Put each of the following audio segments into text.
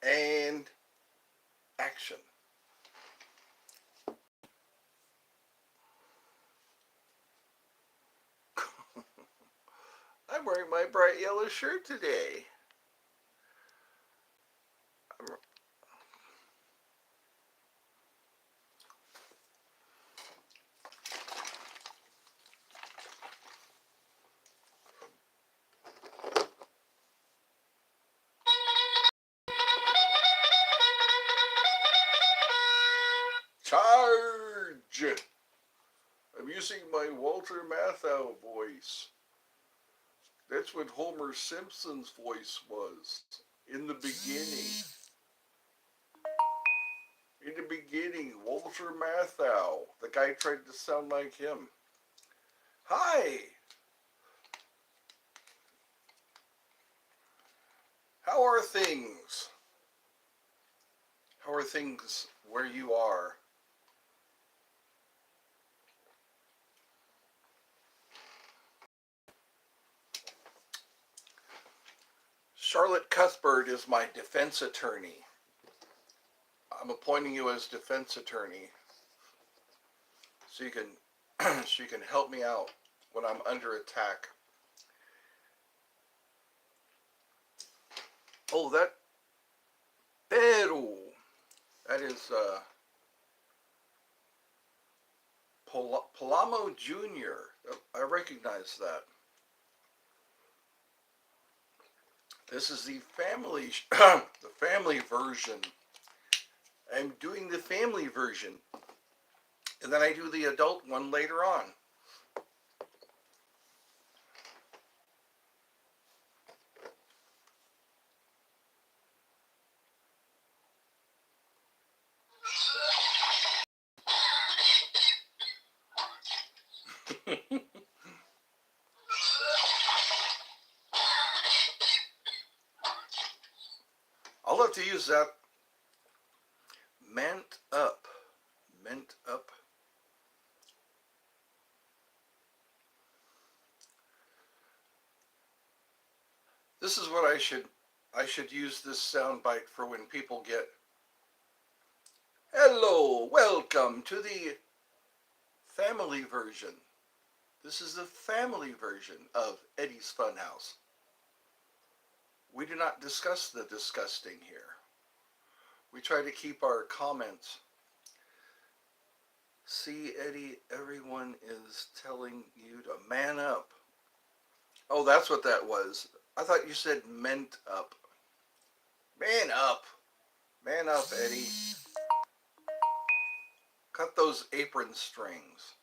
and action. I'm wearing my bright yellow shirt today. Charge! I'm using my Walter Matthau voice. That's what Homer Simpson's voice was in the beginning. In the beginning, Walter Matthau. The guy tried to sound like him. Hi! How are things? How are things where you are? Charlotte Cuthbert is my defense attorney. I'm appointing you as defense attorney so you can help me out when I'm under attack. Oh, that Peru. That is Palamo Jr. I recognize that. This is the family the family version. I'm doing the family version, and then I do the adult one later on. I'll have to use that. Meant up. This is what I should use this soundbite for when people get, hello, welcome to the family version. This is the family version of Eddie's Funhouse. We do not discuss the disgusting here. We try to keep our comments. See, Eddie, everyone is telling you to man up. Oh, that's what that was. I thought you said meant up. Man up. Man up, Eddie. Cut those apron strings.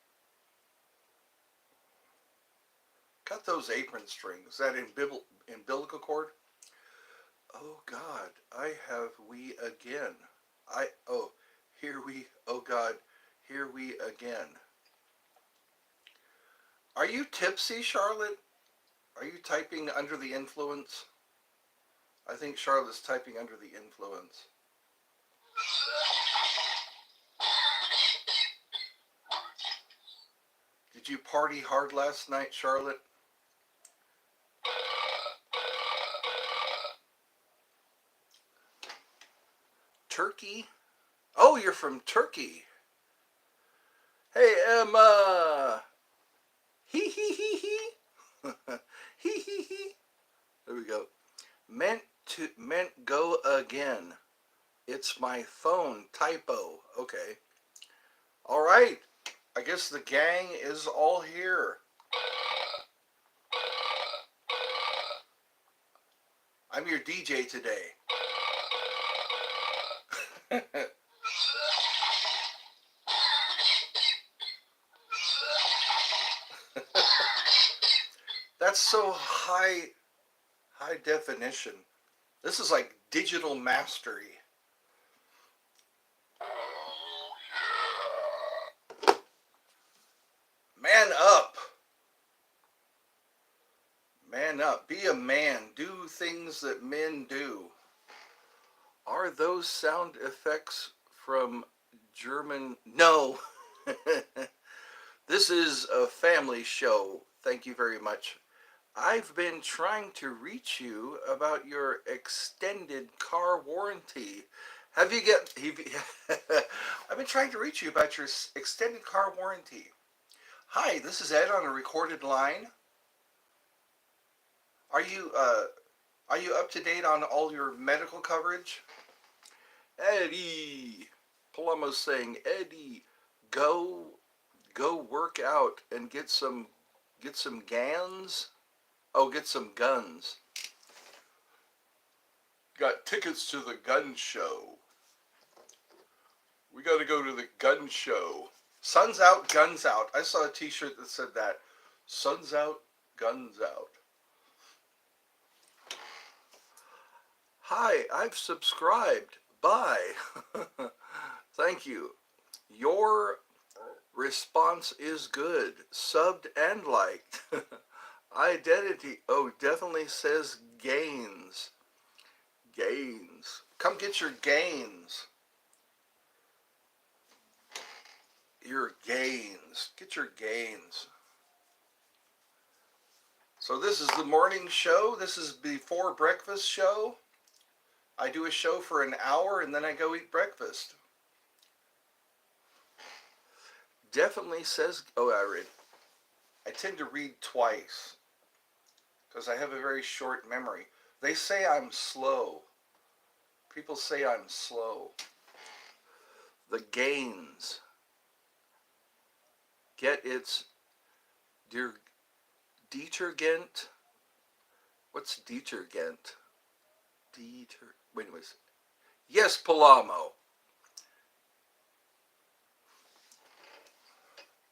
Cut those apron strings. Is that umbilical cord? Oh God, I have we again. Oh God, here we again. Are you tipsy, Charlotte? Are you typing under the influence? I think Charlotte's typing under the influence. Did you party hard last night, Charlotte? Turkey? Oh, you're from Turkey. Hey, Emma. Hee hee hee hee. Hee hee hee. There we go. Meant go again. It's my phone. Typo. Okay. All right. I guess the gang is all here. I'm your DJ today. That's so high definition. This is like digital mastery. Man up. Man up. Be a man. Do things that men do. Are those sound effects from German? No. This is a family show. Thank you very much. I've been trying to reach you about your extended car warranty. Have you get? I've been trying to reach you about your extended car warranty. Hi, this is Ed on a recorded line. Are you uh, are you up to date on all your medical coverage? Eddie, Palomo's saying, Eddie, go go work out and get some gans. Oh, get some guns. Got tickets to the gun show. We got to go to the gun show. Sun's out, guns out. I saw a T-shirt that said that. Sun's out, guns out. Hi, I've subscribed. Bye. Thank you. Your response is good. Subbed and liked. Identity. Oh, definitely says gains. Gains. Come get your gains. Your gains. Get your gains. So this is the morning show. This is before breakfast show. I do a show for an hour and then I go eat breakfast. Definitely says, oh, I tend to read twice because I have a very short memory. They say I'm slow. People say I'm slow. The gains. Get its detergent. What's detergent? Wait a minute. Yes, Palamo.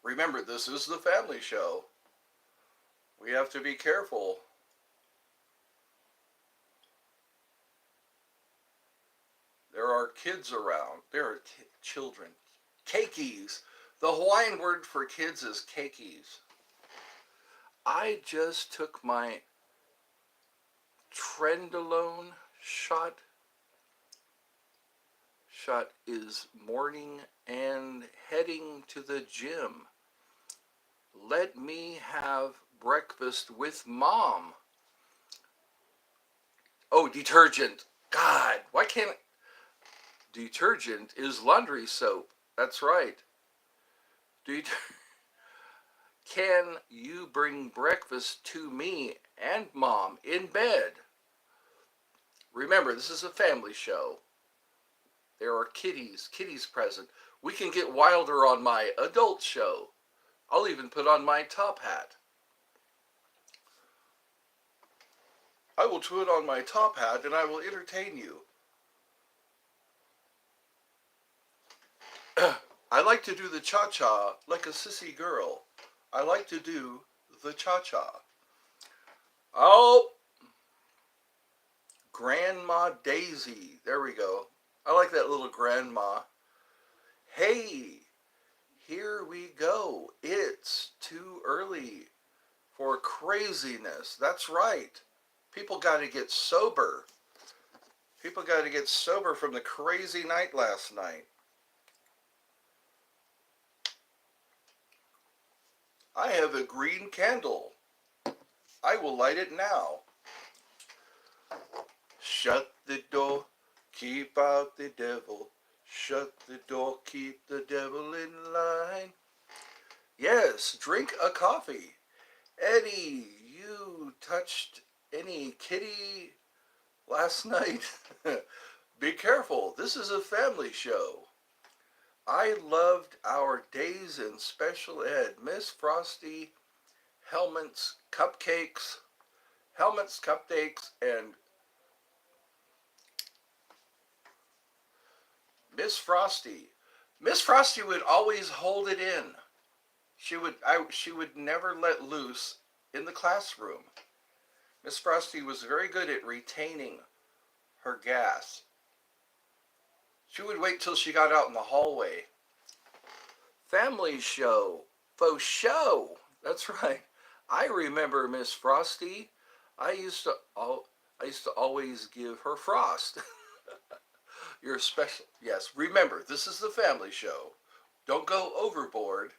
Remember, this is the family show. We have to be careful. There are kids around. There are children. Keikis. The Hawaiian word for kids is keikis. I just took my Trenbolone shot. Shot is morning and heading to the gym. Let me have breakfast with mom. Oh, detergent. God, why can't... Detergent is laundry soap. That's right. Can you bring breakfast to me and mom in bed? Remember, this is a family show. There are kitties present. We can get wilder on my adult show. I'll even put on my top hat. I will put on my top hat and I will entertain you. I like to do the cha-cha like a sissy girl. I like to do the cha-cha. Oh, Grandma Daisy. There we go. I like that little grandma. Hey, here we go. It's too early for craziness. That's right. People got to get sober. People got to get sober from the crazy night last night. I have a green candle. I will light it now. Shut the door, keep out the devil. Shut the door, keep the devil in line. Yes, drink a coffee. Eddie, you touched any kitty last night? Be careful, this is a family show. I loved our days in special ed. Miss Frosty, helmets, cupcakes, and Miss Frosty. Miss Frosty would always hold it in. She would never let loose in the classroom. Miss Frosty was very good at retaining her gas. She would wait till she got out in the hallway. Family show. Faux show. That's right. I remember Miss Frosty. I used to always give her frost. You're special. Yes, remember, this is the family show. Don't go overboard.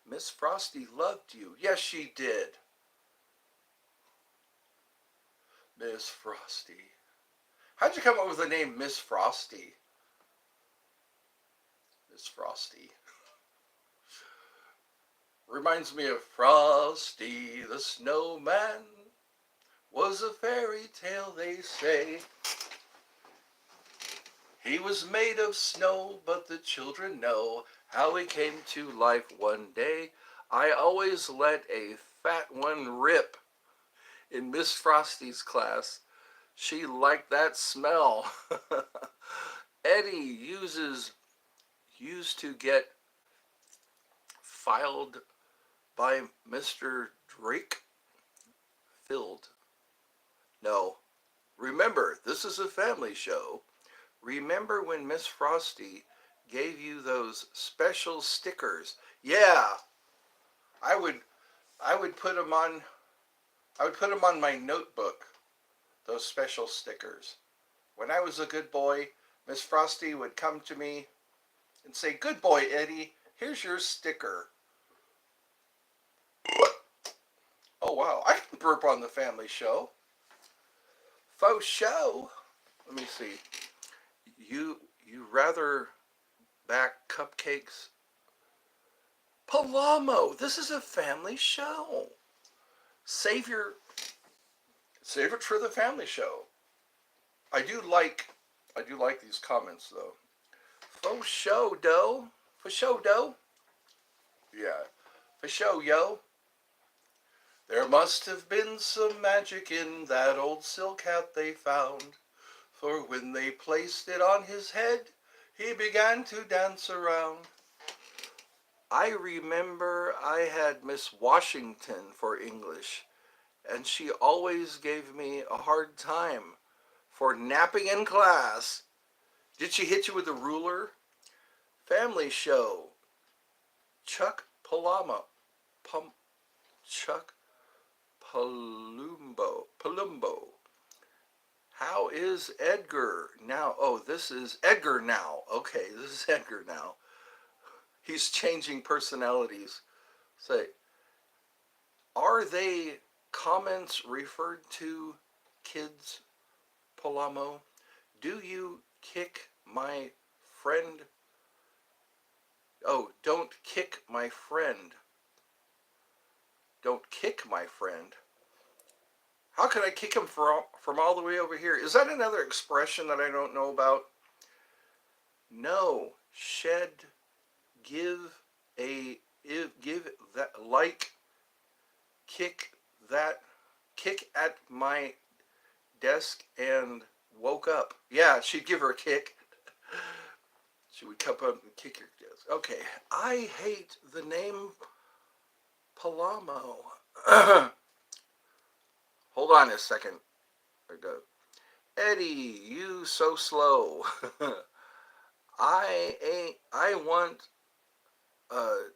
Miss Frosty loved you. Yes, she did. Miss Frosty. How'd you come up with the name Miss Frosty? Miss Frosty. Reminds me of Frosty the Snowman. Was a fairy tale, they say. He was made of snow, but the children know how he came to life one day. I always let a fat one rip in Miss Frosty's class. She liked that smell. Eddie used to get filed by Mr. Drake filled. No. Remember, this is a family show. Remember when Miss Frosty gave you those special stickers? Yeah, I would I would put them on my notebook. Those special stickers. When I was a good boy, Miss Frosty would come to me and say, "Good boy, Eddie, here's your sticker." Oh wow, I can burp on the family show. Faux show. Let me see. You rather back cupcakes? Palamo, this is a family show. Save it for the family show. I do like these comments though. Faux show, dough. For show, dough. Yeah. For show, yo. There must have been some magic in that old silk hat they found. For when they placed it on his head, he began to dance around. I remember I had Miss Washington for English, and she always gave me a hard time for napping in class. Did she hit you with a ruler? Family show. Chuck Palama. Chuck Palumbo. How is Edgar now? Oh, this is Edgar now. Okay, this is Edgar now. He's changing personalities. Say, are they comments referred to kids, Palamo? Do you kick my friend? Oh, don't kick my friend. Don't kick my friend. How could I kick him from all the way over here? Is that another expression that I don't know about? No. Shed. Give that, like, kick at my desk and woke up. Yeah, she'd give her a kick. She would come up and kick your desk. Okay, I hate the name Palamo. Hold on a second. There we go. Eddie, you so slow. I want a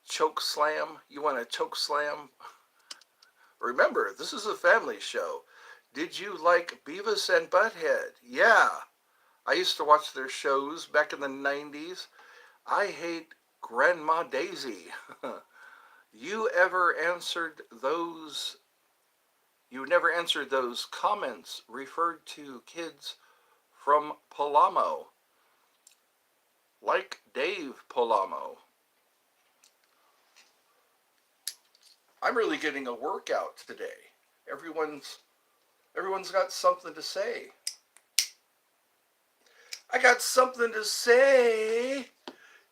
choke slam. You want a choke slam? Remember, this is a family show. Did you like Beavis and Butthead? Yeah. I used to watch their shows back in the 90s. I hate Grandma Daisy. You never answered those comments referred to kids from Palamo. Like Dave Palamo. I'm really getting a workout today. Everyone's got something to say. I got something to say.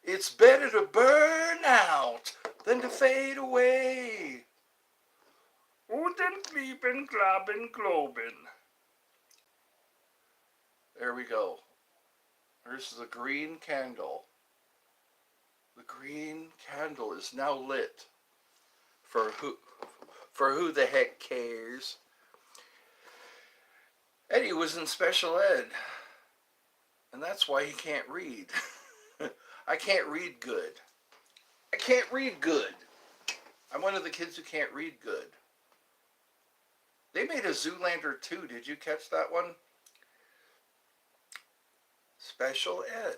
It's better to burn out than to fade away. Uten Klieben, Klaben, Globen. There we go. There's the green candle. The green candle is now lit. For who the heck cares? Eddie was in special ed, and that's why he can't read. I can't read good. I can't read good. I'm one of the kids who can't read good. They made a Zoolander 2. Did you catch that one? Special ed.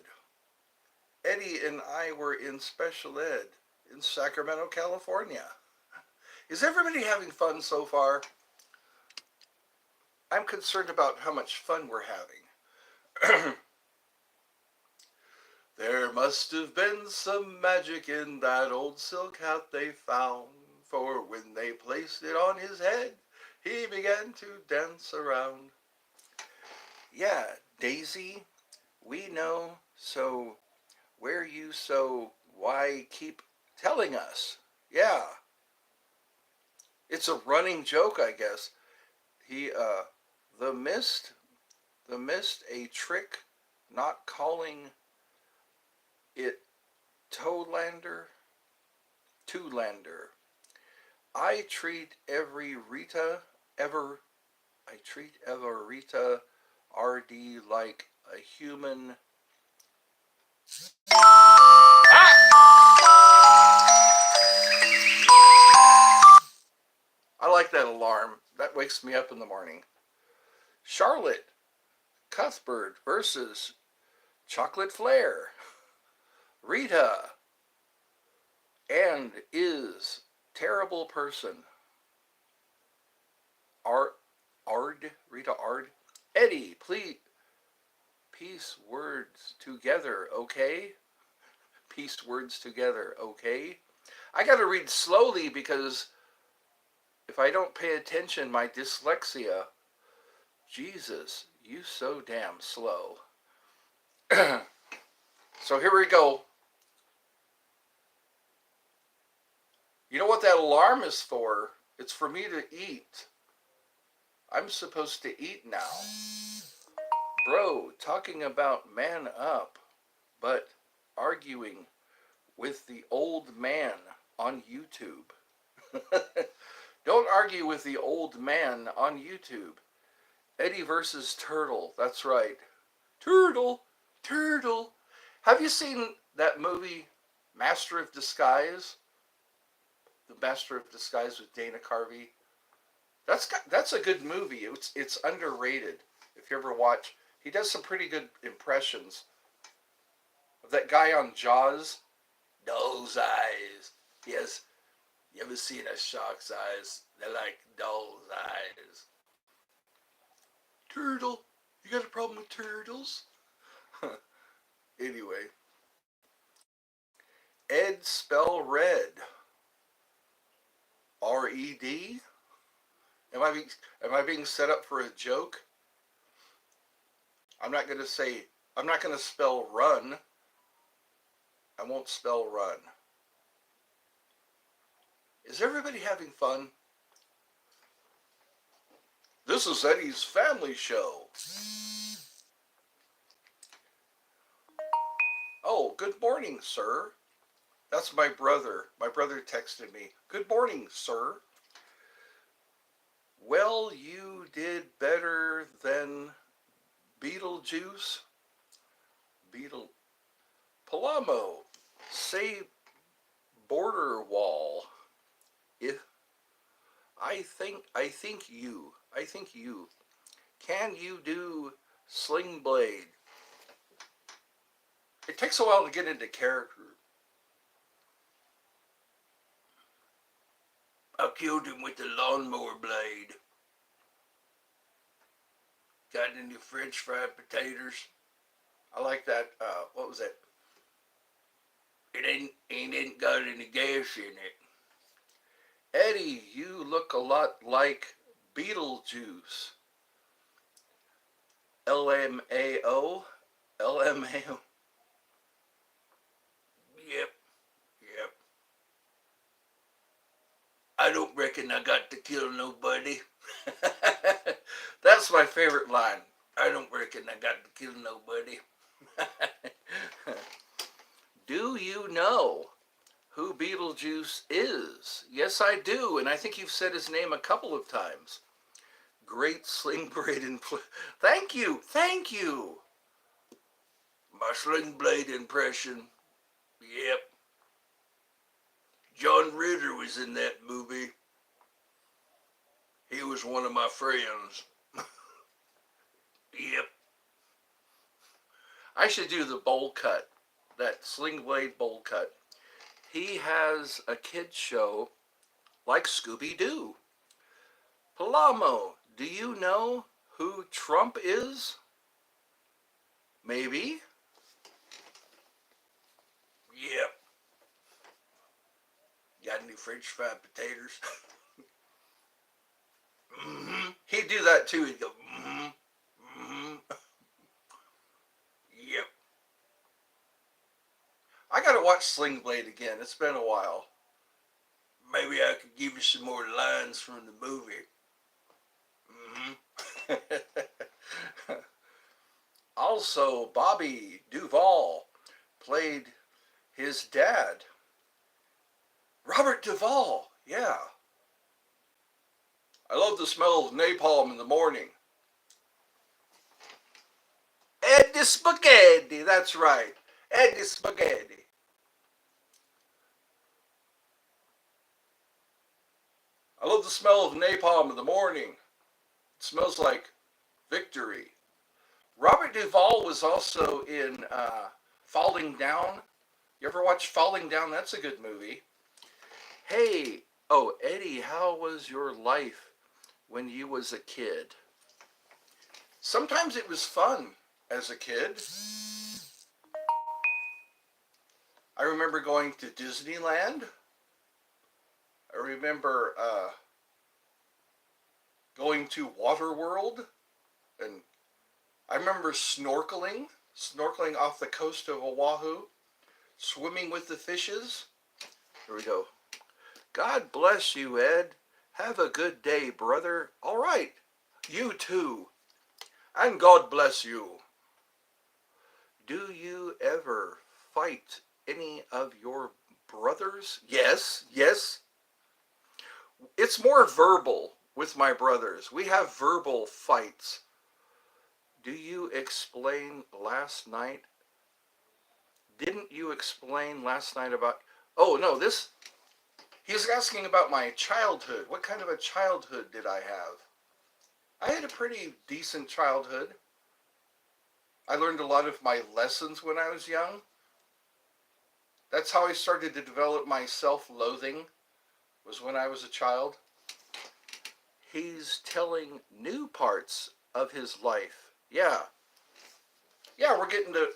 Eddie and I were in special ed in Sacramento, California. Is everybody having fun so far? I'm concerned about how much fun we're having. There must have been some magic in that old silk hat they found, for when they placed it on his head, he began to dance around. Yeah, Daisy, we know, so where you so why keep telling us? Yeah, it's a running joke, I guess. He, the mist, the mist, a trick, not calling it Toadlander, Two-lander. I treat every Rita ever, I treat ever Rita RD like a human. I like that alarm. That wakes me up in the morning. Charlotte Cuthbert versus Chocolate Flair. Rita and is terrible person. Rita Ard. Eddie, please, piece words together, okay? Piece words together, okay? I gotta read slowly because if I don't pay attention, my dyslexia, Jesus, you so damn slow. So here we go. You know what that alarm is for? It's for me to eat. I'm supposed to eat now. Bro, talking about man up, but arguing with the old man on YouTube. Don't argue with the old man on YouTube. Eddie versus Turtle. That's right. Turtle, Turtle. Have you seen that movie, Master of Disguise? The Master of Disguise with Dana Carvey. That's a good movie. It's underrated. If you ever watch, he does some pretty good impressions of that guy on Jaws. Those eyes. Yes. You ever seen a shark's eyes? They're like doll's eyes. Turtle. You got a problem with turtles? Anyway. Ed spell red. R-E-D? Am I being set up for a joke? I'm not going to spell run. I won't spell run. Is everybody having fun? This is Eddie's family show. Oh, good morning, sir. That's my brother. My brother texted me. Good morning, sir. Well, you did better than Beetlejuice. Beetle. Palamo. Say border wall. If I think you. Can you do Sling Blade? It takes a while to get into character. I killed him with the lawnmower blade. Got any French fried potatoes? I like that. What was that? It ain't got any gas in it. Eddie, you look a lot like Beetlejuice. LMAO? LMAO? Yep. I don't reckon I got to kill nobody. That's my favorite line. I don't reckon I got to kill nobody. Do you know who Beetlejuice is? Yes, I do, and I think you've said his name a couple of times. Great Sling Blade Thank you. My Sling Blade impression. Yep. John Ritter was in that movie. He was one of my friends. Yep. I should do the bowl cut, that Sling Blade bowl cut. He has a kid's show like Scooby-Doo. Palamo, do you know who Trump is? Maybe. Yep. Got any French fried potatoes? Mm-hmm. He'd do that too. He'd go, mm-hmm. Mm-hmm. Yep. I gotta watch Sling Blade again. It's been a while. Maybe I could give you some more lines from the movie. Mm-hmm. Also, Bobby Duvall played his dad. Robert Duvall, yeah. I love the smell of napalm in the morning. Eddie Spaghetti, that's right. Eddie Spaghetti. I love the smell of napalm in the morning. It smells like victory. Robert Duvall was also in Falling Down. You ever watch Falling Down? That's a good movie. Hey, oh, Eddie, how was your life when you was a kid? Sometimes it was fun as a kid. I remember going to Disneyland. I remember going to Waterworld, and I remember snorkeling off the coast of Oahu, swimming with the fishes. Here we go. God bless you, Ed. Have a good day, brother. All right. You too. And God bless you. Do you ever fight any of your brothers? Yes, yes. It's more verbal with my brothers. We have verbal fights. Do you explain last night? Didn't you explain last night about... Oh, no, he's asking about my childhood. What kind of a childhood did I have? I had a pretty decent childhood. I learned a lot of my lessons when I was young. That's how I started to develop my self-loathing, was when I was a child. He's telling new parts of his life. Yeah. Yeah, we're getting to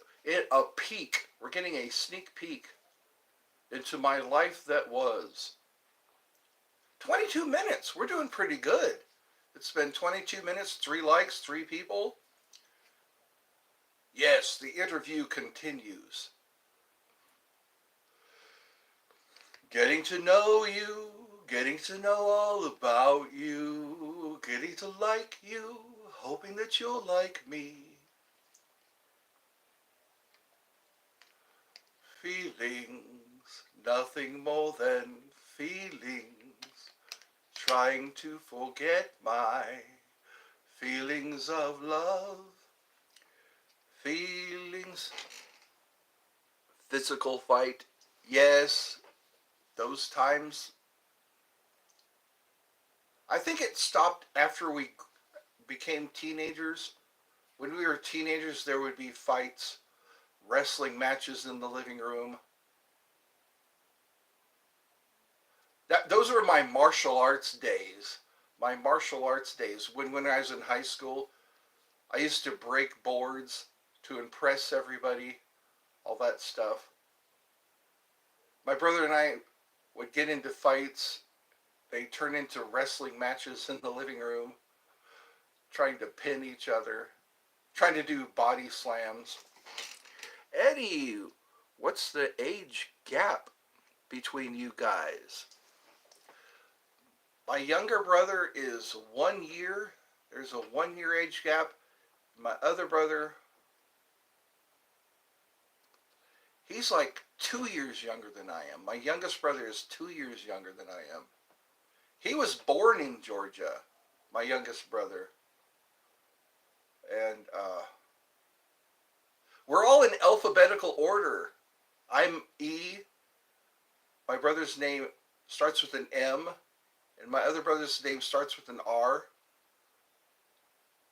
a peek. We're getting a sneak peek into my life that was. 22 minutes. We're doing pretty good. It's been 22 minutes, 3 likes, 3 people. Yes, the interview continues. Getting to know you, getting to know all about you, getting to like you, hoping that you'll like me. Feelings, nothing more than feelings, trying to forget my feelings of love. Feelings, physical fight, yes, those times. I think it stopped after we became teenagers. When we were teenagers, there would be fights, wrestling matches in the living room. Those were my martial arts days. My martial arts days. When I was in high school, I used to break boards to impress everybody, all that stuff. My brother and I would get into fights. They turn into wrestling matches in the living room, trying to pin each other, trying to do body slams. Eddie, what's the age gap between you guys? My younger brother is 1 year. There's a 1 year age gap. My other brother, he's like 2 years younger than I am. My youngest brother is 2 years younger than I am. He was born in Georgia, my youngest brother. And we're all in alphabetical order. I'm E. My brother's name starts with an M. And my other brother's name starts with an R.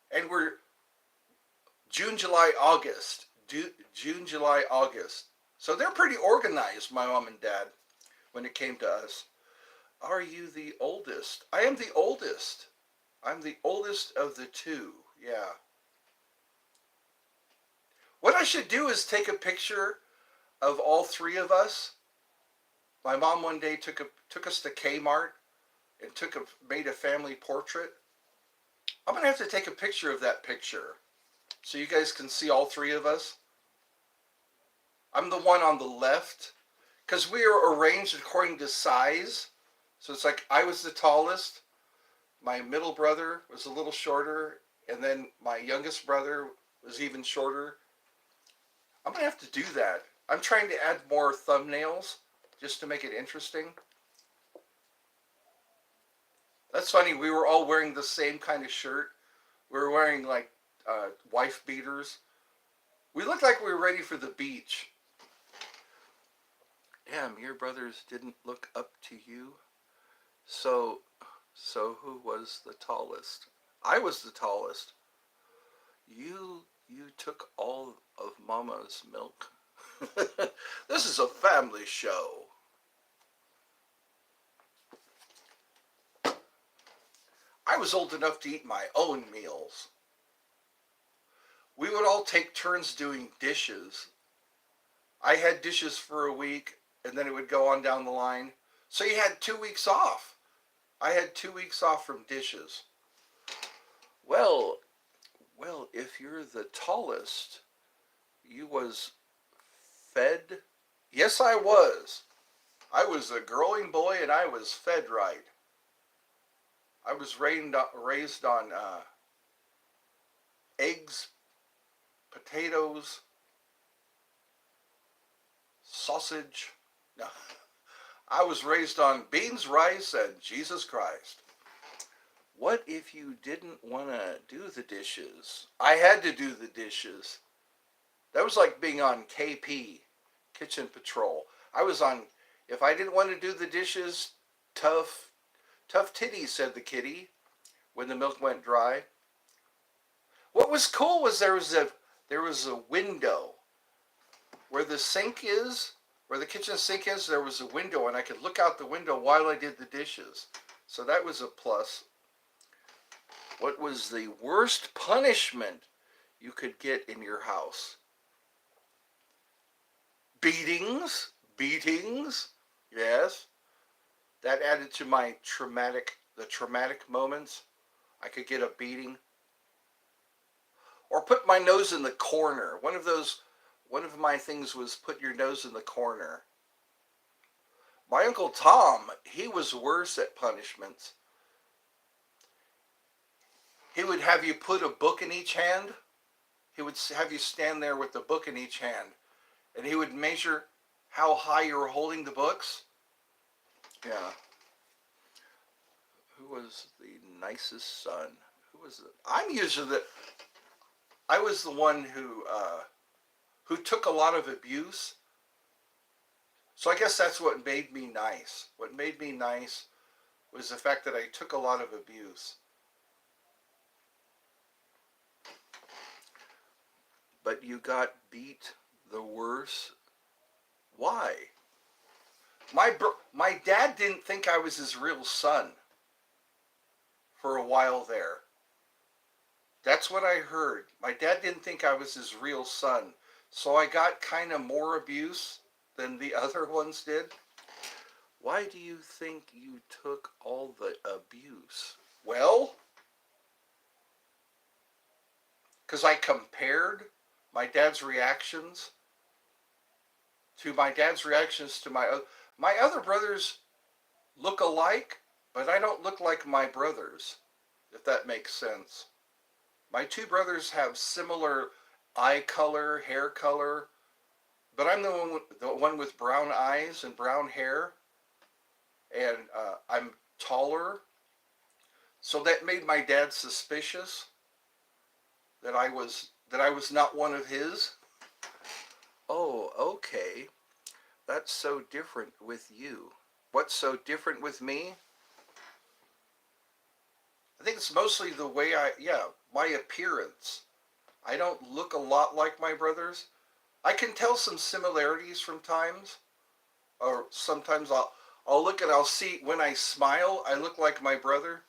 And we're June, July, August. June, July, August. So they're pretty organized, my mom and dad, when it came to us. Are you the oldest? I am the oldest. I'm the oldest of the 2. Yeah. What I should do is take a picture of all three of us. My mom one day took us to Kmart and made a family portrait. I'm gonna have to take a picture of that picture so you guys can see all three of us. I'm the one on the left because we are arranged according to size. So it's like I was the tallest, my middle brother was a little shorter, and then my youngest brother was even shorter. I'm gonna have to do that. I'm trying to add more thumbnails just to make it interesting. That's funny. We were all wearing the same kind of shirt. We were wearing like wife beaters. We looked like we were ready for the beach. Damn, your brothers didn't look up to you. So, who was the tallest? I was the tallest. You took all of Mama's milk. This is a family show. I was old enough to eat my own meals. We would all take turns doing dishes. I had dishes for a week, and then it would go on down the line. So you had 2 weeks off. I had 2 weeks off from dishes. Well, if you're the tallest, you was fed? Yes, I was. I was a growing boy, and I was fed right. I was raised on eggs, potatoes, sausage. No, I was raised on beans, rice, and Jesus Christ. What if you didn't want to do the dishes? I had to do the dishes. That was like being on KP, Kitchen Patrol. I was on, if I didn't want to do the dishes, tough titties, said the kitty, when the milk went dry. What was cool was there was a window where the sink is, where the kitchen sink is. There was a window, and I could look out the window while I did the dishes. So that was a plus. What was the worst punishment you could get in your house? Beatings, yes. That added to my the traumatic moments. I could get a beating. Or put my nose in the corner. One of my things was put your nose in the corner. My Uncle Tom, he was worse at punishments. He would have you put a book in each hand. He would have you stand there with the book in each hand. And he would measure how high you were holding the books. Yeah. Who was the nicest son? Who was it? I was the one who took a lot of abuse. So I guess that's what made me nice. What made me nice was the fact that I took a lot of abuse. But you got beat the worst. Why? My dad didn't think I was his real son for a while there. That's what I heard. My dad didn't think I was his real son. So I got kind of more abuse than the other ones did. Why do you think you took all the abuse? Well, because I compared my dad's reactions to my other brothers look alike, but I don't look like my brothers, if that makes sense. My two brothers have similar eye color, hair color, but I'm the one with brown eyes and brown hair, and I'm taller, so that made my dad suspicious that I was not one of his. Oh, okay. That's so different with you. What's so different with me? I think it's mostly the way my appearance. I don't look a lot like my brothers. I can tell some similarities from times, or sometimes I'll look and I'll see when I smile, I look like my brother.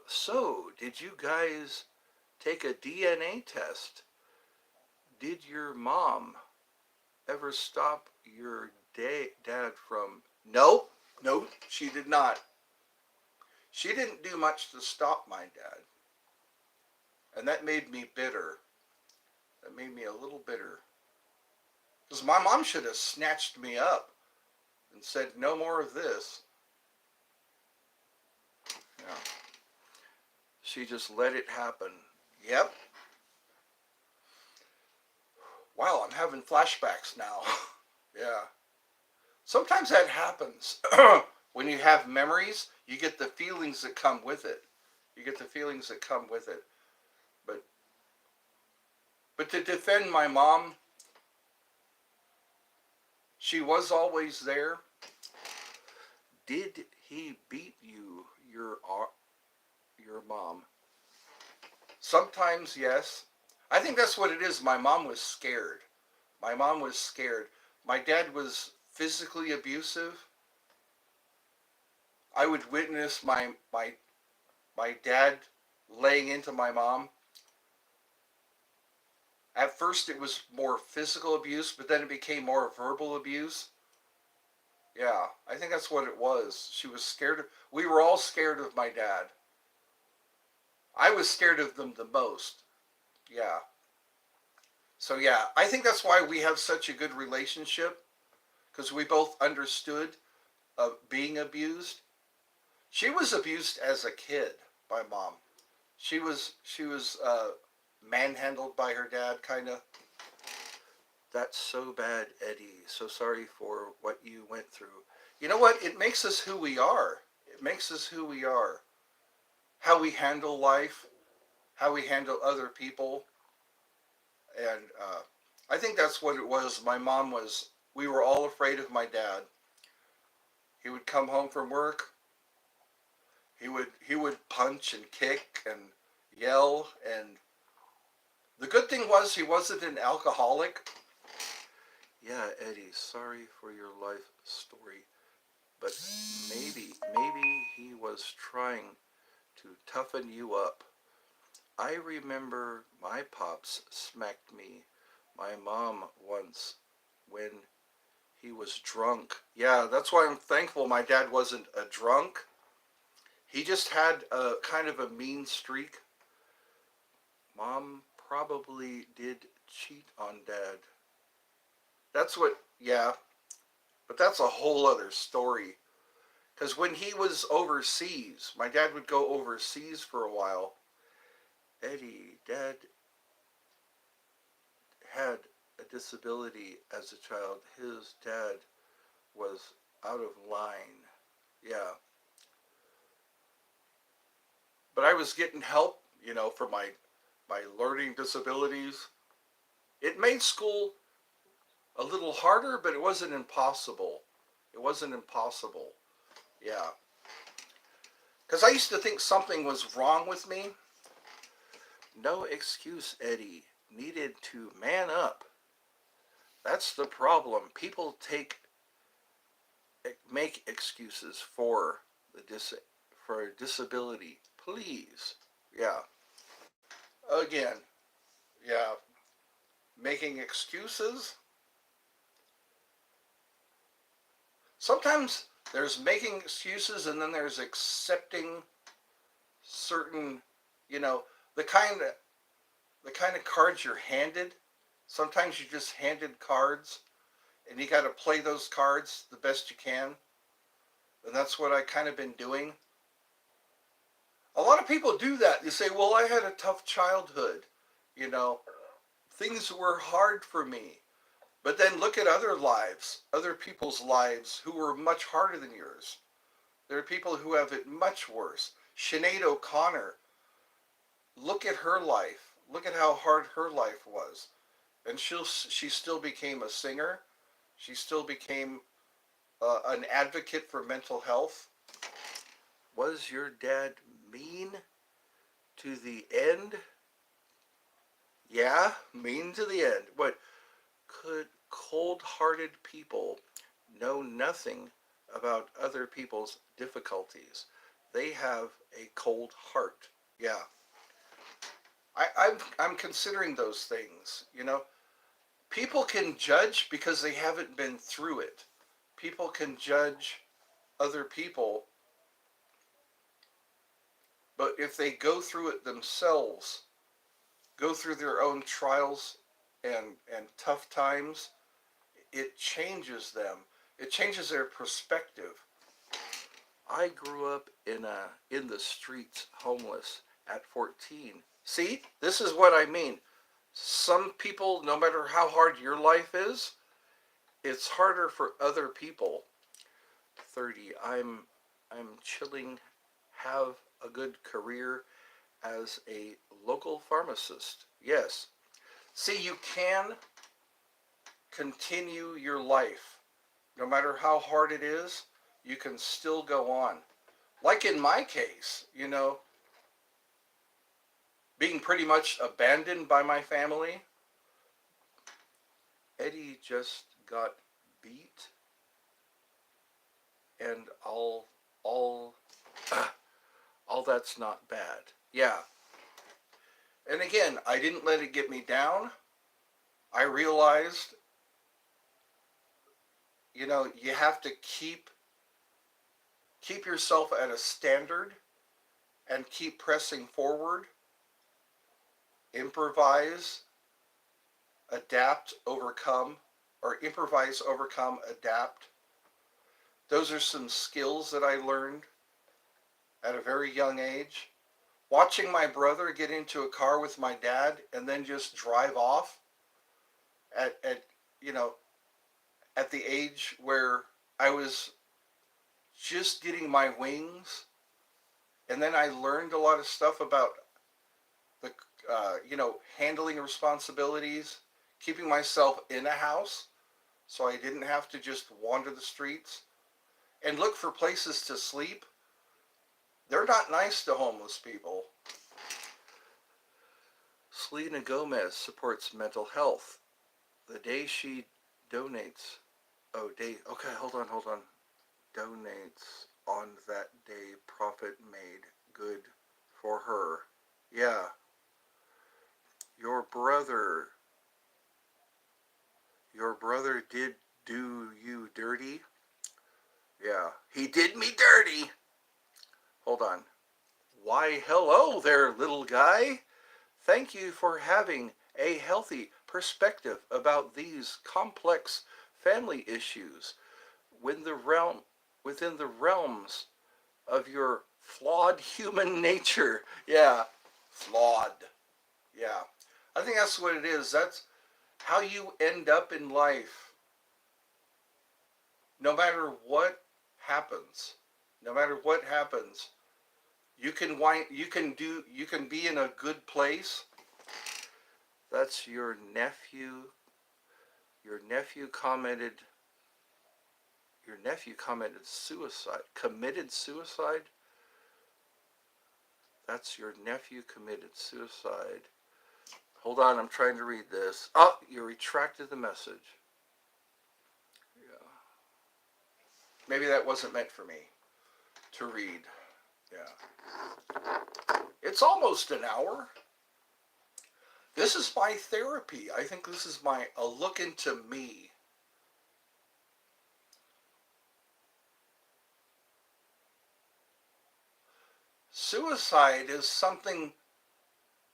So, did you guys take a DNA test? Did your mom ever stop your dad from... Nope, nope, she did not. She didn't do much to stop my dad. And that made me bitter. That made me a little bitter. Because my mom should have snatched me up and said, no more of this. Yeah. She just let it happen. Yep. Wow, I'm having flashbacks now. Yeah. Sometimes that happens. When you have memories, you get the feelings that come with it. You get the feelings that come with it. But to defend my mom, she was always there. Did he beat you, your mom? Sometimes, yes. I think that's what it is. My mom was scared. My mom was scared. My dad was physically abusive. I would witness my dad laying into my mom. At first it was more physical abuse, but then it became more verbal abuse. Yeah, I think that's what it was. She was scared of, we were all scared of my dad. I was scared of them the most. Yeah. So yeah, I think that's why we have such a good relationship, because we both understood being abused. She was abused as a kid by mom. She was manhandled by her dad, kind of. That's so bad, Eddie. So sorry for what you went through. You know what? It makes us who we are. It makes us who we are. How we handle life, how we handle other people. And I think that's what it was. My mom was, we were all afraid of my dad. He would come home from work. He would punch and kick and yell. And the good thing was he wasn't an alcoholic. Yeah, Eddie, sorry for your life story. But maybe he was trying to toughen you up. I remember my pops smacked me, my mom once, when he was drunk. Yeah, that's why I'm thankful my dad wasn't a drunk. He just had a kind of a mean streak. Mom probably did cheat on dad. That's what, yeah, but that's a whole other story. Because when he was overseas, my dad would go overseas for a while. Eddie, dad had a disability as a child. His dad was out of line. Yeah. But I was getting help, for my learning disabilities. It made school a little harder, but it wasn't impossible. It wasn't impossible. Yeah. Because I used to think something was wrong with me. No excuse, Eddie. Needed to man up. That's the problem. People make excuses for for disability. Please. Yeah. Again. Yeah. Making excuses. Sometimes there's making excuses, and then there's accepting certain, you know, the kind of cards you're handed. Sometimes you're just handed cards, and you got to play those cards the best you can. And that's what I kind of been doing. A lot of people do that. You say, well, I had a tough childhood. You know, things were hard for me. But then look at other lives, other people's lives who were much harder than yours. There are people who have it much worse. Sinead O'Connor, look at her life. Look at how hard her life was. And she still became a singer. She still became an advocate for mental health. Was your dad mean to the end? Yeah, mean to the end. But could cold-hearted people know nothing about other people's difficulties? they have a cold heart. Yeah. I'm considering those things, you know. People can judge because they haven't been through it. People can judge other people, but if they go through it themselves, go through their own trials and tough times, it changes them. It changes their perspective. I grew up in the streets, homeless at 14. See, this is what I mean. Some people, no matter how hard your life is, it's harder for other people. 30. I'm chilling, have a good career as a local pharmacist. Yes. See, you can continue your life. No matter how hard it is, you can still go on. Like in my case, you know, being pretty much abandoned by my family, Eddie just got beat, and all all that's not bad. Yeah. And again, I didn't let it get me down. I realized, you know, you have to keep yourself at a standard and keep pressing forward. Improvise, adapt, overcome, or improvise, overcome, adapt. Those are some skills that I learned at a very young age. Watching my brother get into a car with my dad and then just drive off at you know, at the age where I was just getting my wings, and then I learned a lot of stuff about the you know, handling responsibilities, keeping myself in a house so I didn't have to just wander the streets and look for places to sleep. They're not nice to homeless people. Selena Gomez supports mental health. The day she donates, okay, hold on. Donates on that day, profit made, good for her. Yeah. Your brother, your brother did do you dirty? Yeah, he did me dirty. Hold on. Why, hello there, little guy. Thank you for having a healthy perspective about these complex family issues within the realms of your flawed human nature. Yeah, flawed. Yeah. I think that's what it is. That's how you end up in life. No matter what happens, no matter what happens, you can be in a good place. That's your nephew. Your nephew commented suicide. Committed suicide? That's your nephew committed suicide. Hold on, I'm trying to read this. Oh, you retracted the message. Yeah. Maybe that wasn't meant for me to read. Yeah. It's almost an hour. This is my therapy. I think this is a look into me. Suicide is something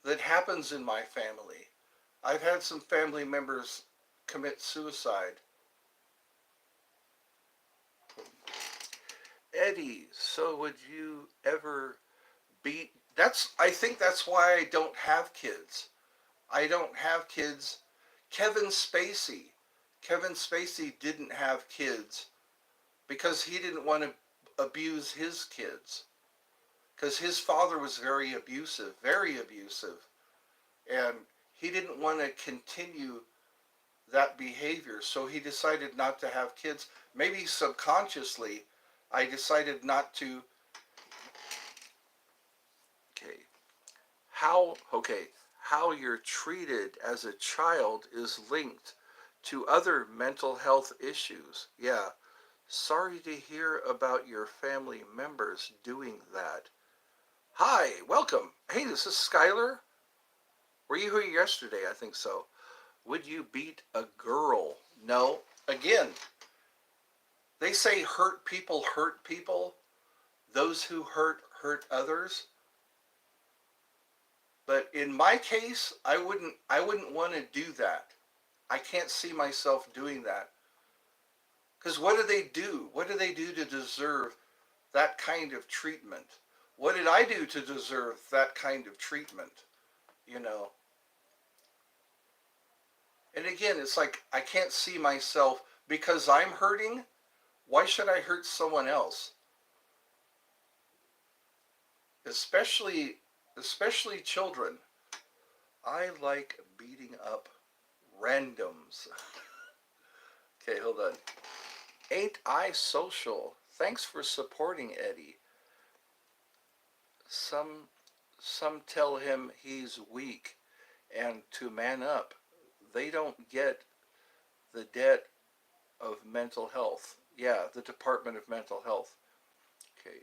that happens in my family. I've had some family members commit suicide. Eddie, so would you ever be... I think that's why I don't have kids. I don't have kids. Kevin Spacey. Kevin Spacey didn't have kids because he didn't want to abuse his kids. Because his father was very abusive. And he didn't want to continue that behavior. So he decided not to have kids. Maybe subconsciously, I decided not to. How you're treated as a child is linked to other mental health issues. Yeah. Sorry to hear about your family members doing that. Hi, welcome. Hey, this is Skylar. Were you here yesterday? I think so. Would you beat a girl? No. Again, they say hurt people hurt people. Those who hurt others. But in my case, I wouldn't want to do that. I can't see myself doing that. Because what do they do? What do they do to deserve that kind of treatment? What did I do to deserve that kind of treatment? You know. And again, it's like I can't see myself because I'm hurting. Why should I hurt someone else? Especially especially children. I like beating up randoms. Okay, hold on. Ain't I social? Thanks for supporting Eddie. Some some tell him he's weak and to man up. They don't get the debt of mental health. Yeah, the Department of Mental Health. Okay.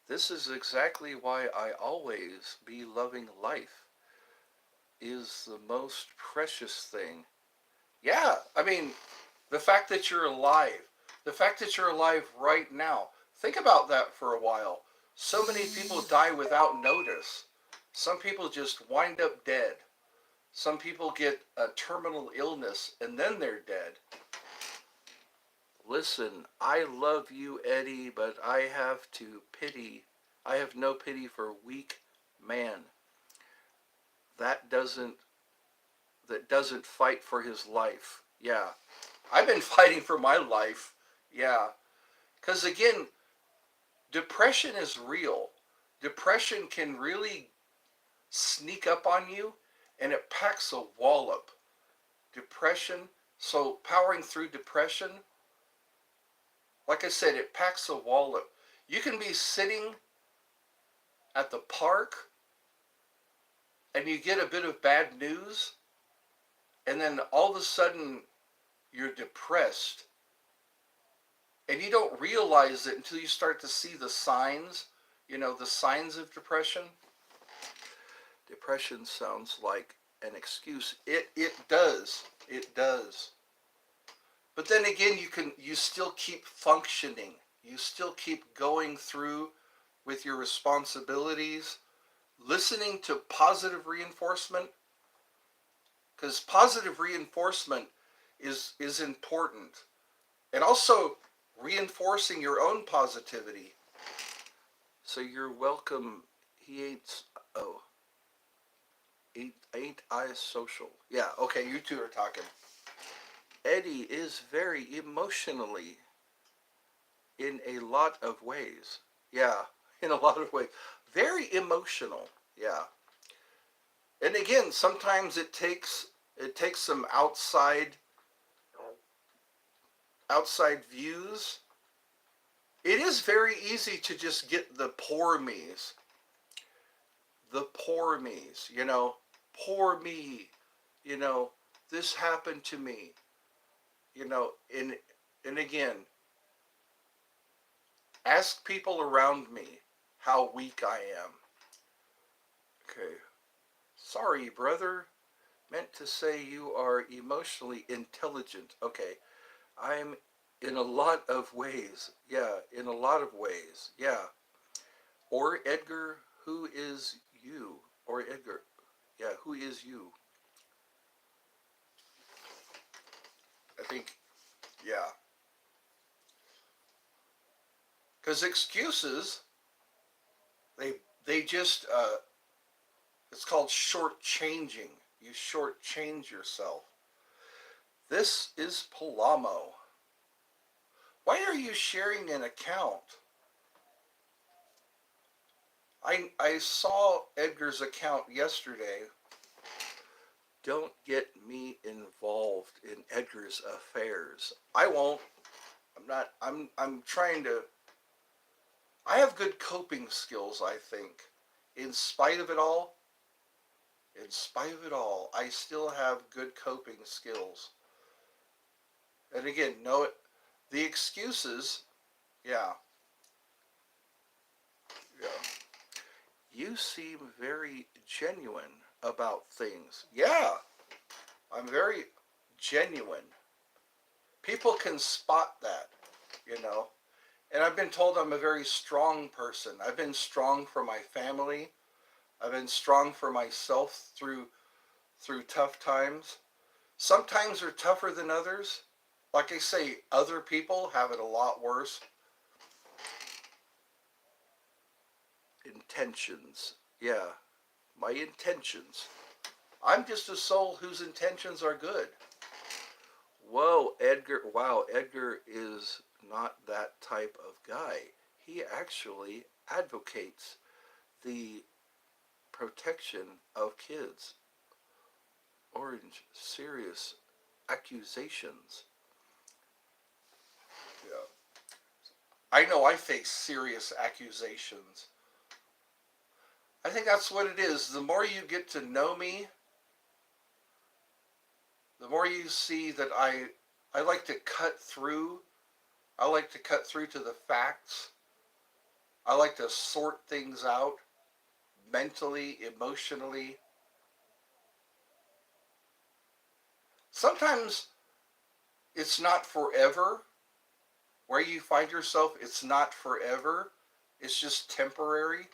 This is exactly why I always be loving life is the most precious thing. Yeah, I mean, the fact that you're alive, the fact that you're alive right now. Think about that for a while. So many people die without notice. Some people just wind up dead. Some people get a terminal illness and then they're dead. Listen, I love you, Eddie, but I have no pity for weak man that doesn't that doesn't fight for his life. Yeah, I've been fighting for my life. Yeah, because again, depression is real. Depression can really sneak up on you, and it packs a wallop. Depression. So powering through depression, like I said, it packs a wallop. You can be sitting at the park and you get a bit of bad news, and then all of a sudden you're depressed, and you don't realize it until you start to see the signs, the signs of depression. Depression sounds like an excuse. It does. It does. But then again, you still keep functioning. You still keep going through with your responsibilities, listening to positive reinforcement, because positive reinforcement is important. And also reinforcing your own positivity. So you're welcome. He ain't oh ain't I social? Yeah, okay, you two are talking. Eddie is very emotionally in a lot of ways. Yeah, in a lot of ways. Very emotional. Yeah. And again, sometimes it takes some outside views. It is very easy to just get the poor me's. The poor me's, poor me, you know, this happened to me, and again, ask people around me how weak I am. Okay. Sorry, brother. Meant to say you are emotionally intelligent. Okay. I'm in a lot of ways. Yeah, in a lot of ways. Yeah. Or Edgar, who is you? Or Edgar, yeah, who is you? I think, yeah. Because excuses, they they just, it's called shortchanging. You shortchange yourself. This is Palamo. Why are you sharing an account? I saw Edgar's account yesterday. Don't get me involved in Edgar's affairs. I won't. I'm not. I'm trying to. I have good coping skills, I think. In spite of it all, in spite of it all, I still have good coping skills. And again, no, The excuses, yeah, yeah. You seem very genuine about things. Yeah, I'm very genuine. People can spot that, you know. And I've been told I'm a very strong person. I've been strong for my family. I've been strong for myself through tough times. Some times are tougher than others. Like I say, other people have it a lot worse. Intentions. Yeah, my intentions. I'm just a soul whose intentions are good. Whoa, Edgar. Wow, Edgar is not that type of guy. He actually advocates the protection of kids. Orange, serious accusations. Yeah. I know I face serious accusations. I think that's what it is. The more you get to know me, the more you see that I like to cut through. I like to cut through to the facts. I like to sort things out mentally, emotionally. Sometimes it's not forever. Where you find yourself, it's not forever. It's just temporary.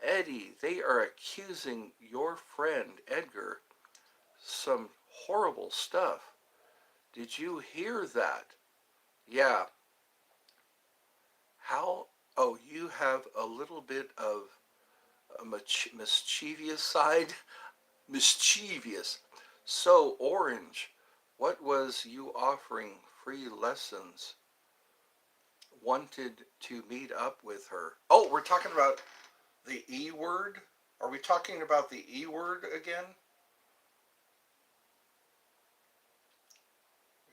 Eddie, they are accusing your friend Edgar some horrible stuff. Did you hear that? Yeah. How? Oh, you have a little bit of a mischievous side? Mischievous. So, Orange, what was you offering free lessons? Wanted to meet up with her. Oh, we're talking about the E word? Are we talking about the E word again?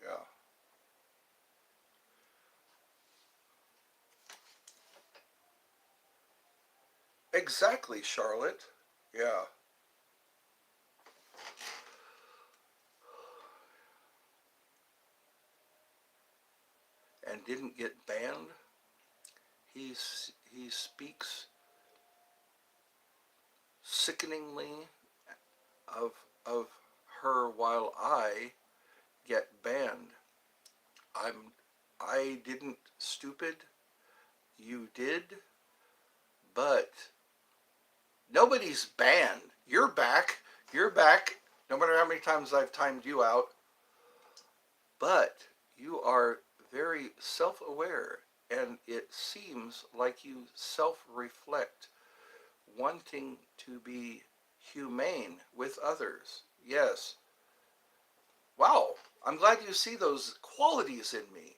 Yeah. Exactly, Charlotte. Yeah. And didn't get banned. He speaks sickeningly of of her while I get banned. I didn't stupid. You did, but nobody's banned. You're back. You're back. No matter how many times I've timed you out, but you are very self-aware, and it seems like you self-reflect, wanting to be humane with others. Yes. Wow. I'm glad you see those qualities in me.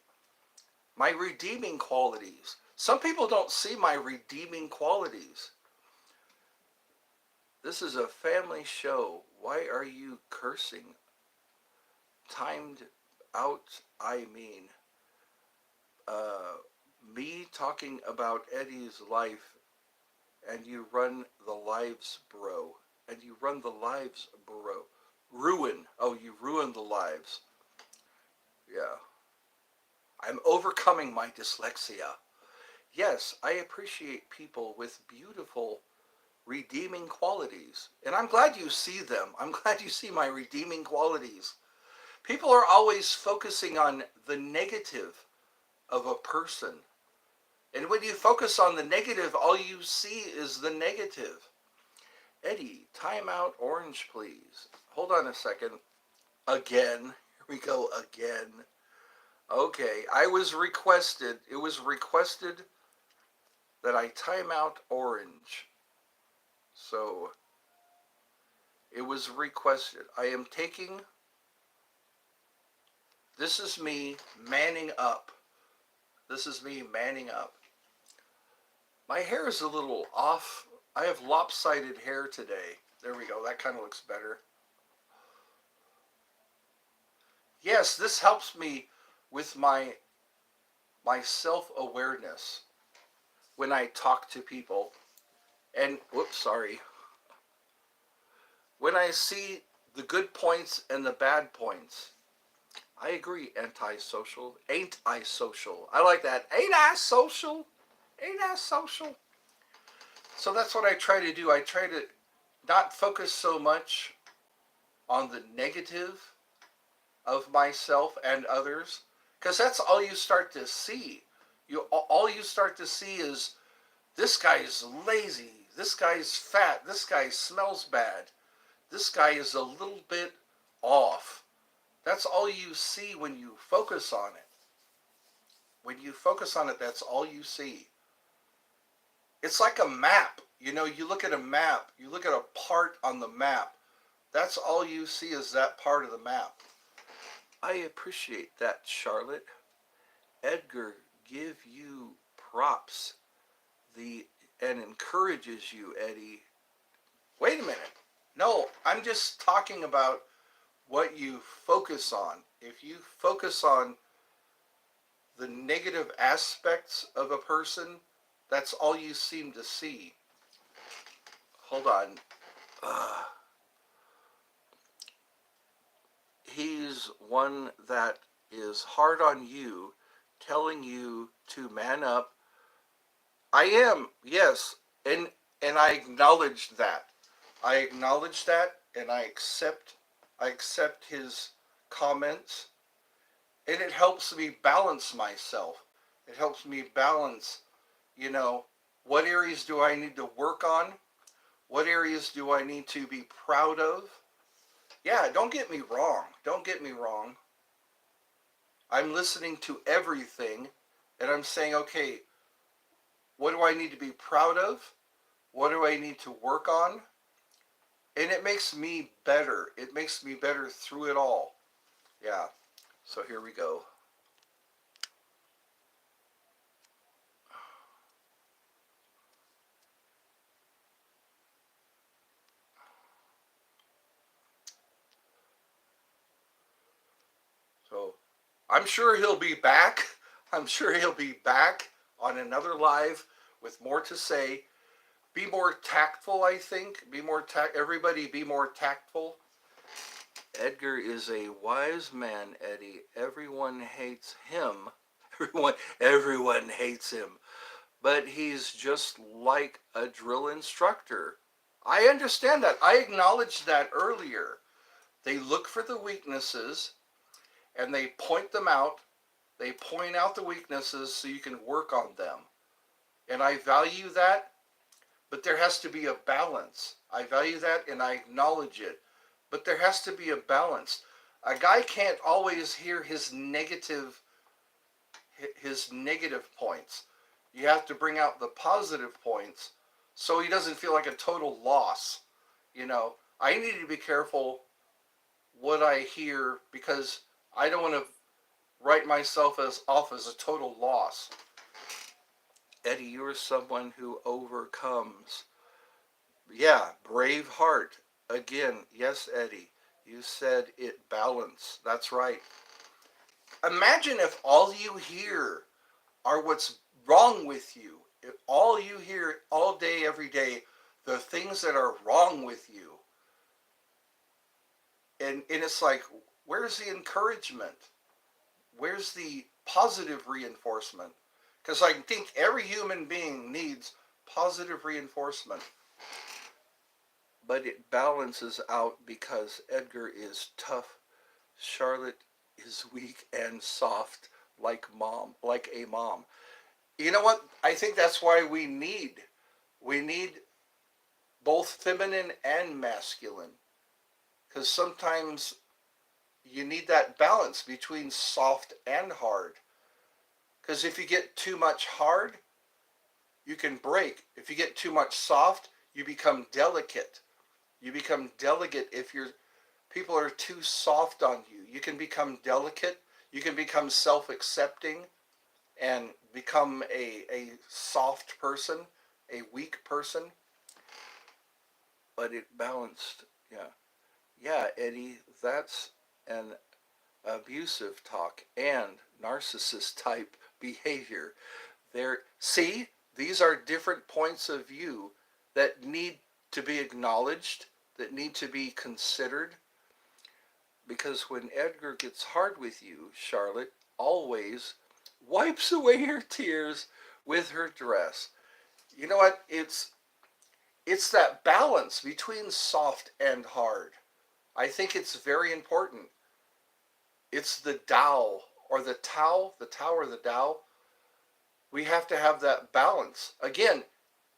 My redeeming qualities. Some people don't see my redeeming qualities. This is a family show. Why are you cursing? Timed out, I mean. Uh, Me talking about Eddie's life, and you run the lives, bro. And you run the lives, bro. Ruin. Oh, you ruin the lives. Yeah. I'm overcoming my dyslexia. Yes, I appreciate people with beautiful, redeeming qualities. And I'm glad you see them. I'm glad you see my redeeming qualities. People are always focusing on the negative of a person. And when you focus on the negative, all you see is the negative. Eddie, time out orange, please. Hold on a second. Again. Here we go again. Okay, it was requested that I time out orange. So it was requested. I am taking, this is me manning up. This is me manning up. My hair is a little off. I have lopsided hair today. There we go. That kind of looks better. Yes, this helps me with my self-awareness when I talk to people. And whoops, sorry. When I see the good points and the bad points, I agree. Antisocial. Ain't I social? I like that. Ain't I social? Ain't I social? So that's what I try to do. I try to not focus so much on the negative of myself and others, because that's all you start to see. All you start to see is this guy is lazy, this guy is fat, this guy smells bad, this guy is a little bit off. That's all you see when you focus on it. When you focus on it, that's all you see. It's like a map. You know, you look at a map, you look at a part on the map. That's all you see is that part of the map. I appreciate that, Charlotte. Edgar, give you props. The and encourages you, Eddie. Wait a minute. No, I'm just talking about what you focus on. If you focus on the negative aspects of a person, that's all you seem to see. Hold on. Uh, he's one that is hard on you, telling you to man up. I am, yes, and I acknowledge that. I acknowledge that, and I accept his comments, and it helps me balance myself. It helps me balance, you know, what areas do I need to work on? What areas do I need to be proud of? Yeah, don't get me wrong. Don't get me wrong. I'm listening to everything, and I'm saying, okay, what do I need to be proud of? What do I need to work on? And it makes me better. It makes me better through it all. Yeah. So here we go. So I'm sure he'll be back. I'm sure he'll be back on another live with more to say. Be more tactful, I think. Everybody be more tactful. Edgar is a wise man, Eddie. Everyone hates him. Everyone hates him. But he's just like a drill instructor. I understand that. I acknowledged that earlier. They look for the weaknesses and they point them out. They point out the weaknesses so you can work on them. And I value that, but there has to be a balance. I value that and I acknowledge it. But there has to be a balance. A guy can't always hear his negative points. You have to bring out the positive points so he doesn't feel like a total loss. You know, I need to be careful what I hear because I don't want to write myself off as a total loss. Eddie, you're someone who overcomes. Yeah, brave heart. Again, yes, Eddie, you said it balance. That's right. Imagine if all you hear are what's wrong with you. If all you hear all day, every day, the things that are wrong with you. And it's like, where's the encouragement? Where's the positive reinforcement? Because I think every human being needs positive reinforcement. But it balances out because Edgar is tough. Charlotte is weak and soft like a mom. You know what? I think that's why we need both feminine and masculine. Because sometimes you need that balance between soft and hard. Because if you get too much hard, you can break. If you get too much soft, you become delicate. You become delicate if people are too soft on you. You can become delicate. You can become self-accepting and become a soft person, a weak person. But it balanced. Yeah. Yeah, Eddie, that's an abusive talk and narcissist type behavior. See, these are different points of view that need to be acknowledged, that need to be considered. Because when Edgar gets hard with you, Charlotte always wipes away her tears with her dress. You know what? It's that balance between soft and hard. I think it's very important. It's the Tao or the Tao, the Tao or the Tao. We have to have that balance. Again,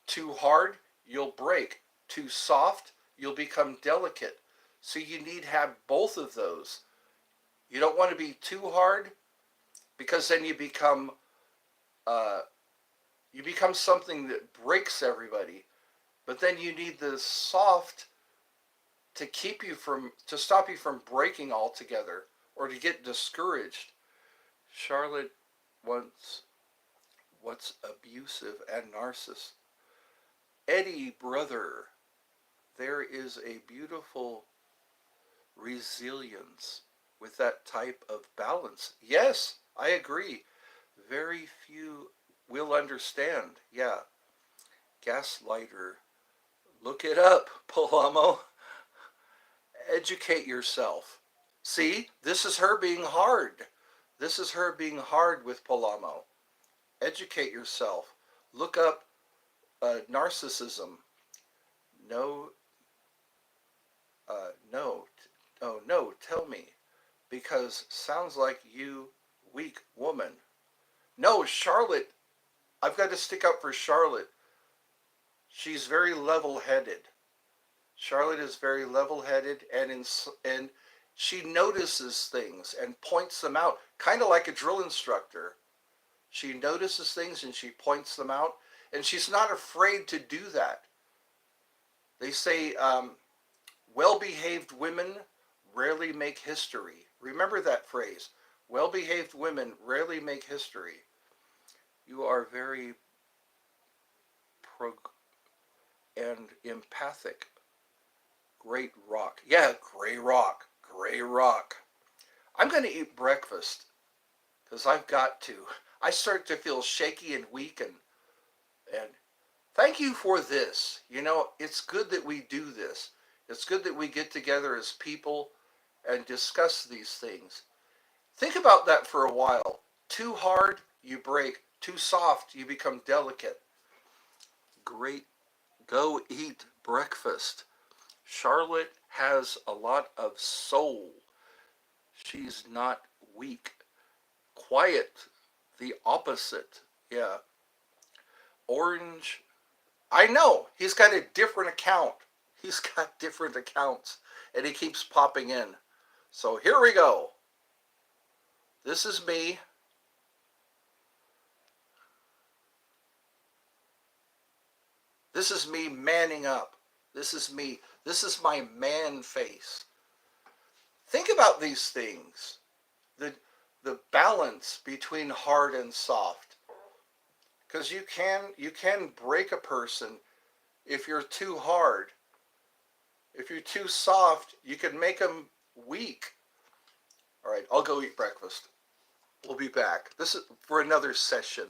too hard, you'll break. Too soft, you'll become delicate. So you need to have both of those. You don't want to be too hard because then uh, you become something that breaks everybody. But then you need the soft to keep you from to stop you from breaking altogether or to get discouraged. Charlotte wants what's abusive and narcissist. Eddie, brother, there is a beautiful resilience with that type of balance. Yes, I agree. Very few will understand. Yeah, gaslighter. Look it up, Palamo. Educate yourself. See, this is her being hard. This is her being hard with Palamo. Educate yourself. Look up narcissism. No, no, oh no, tell me. Because sounds like you, weak woman. No, Charlotte, I've got to stick up for Charlotte. She's very level headed. Charlotte is very level-headed and she notices things and points them out, kind of like a drill instructor. She notices things and she points them out, and she's not afraid to do that. They say well-behaved women rarely make history. Remember that phrase. Well-behaved women rarely make history. You are very prog- and empathic. Great rock. Yeah, gray rock. Gray rock. I'm going to eat breakfast because I've got to. I start to feel shaky and weak and thank you for this. You know, it's good that we do this. It's good that we get together as people and discuss these things. Think about that for a while. Too hard, you break. Too soft, you become delicate. Great. Go eat breakfast. Charlotte has a lot of soul. She's not weak. Quiet, the opposite. Yeah. Orange. I know. He's got a different account. He's got different accounts. And he keeps popping in. So here we go. This is me. This is me manning up. This is me. This is my man face. Think about these things. The the balance between hard and soft. Because you can break a person if you're too hard. If you're too soft, you can make them weak. All right, I'll go eat breakfast. We'll be back. This is for another session.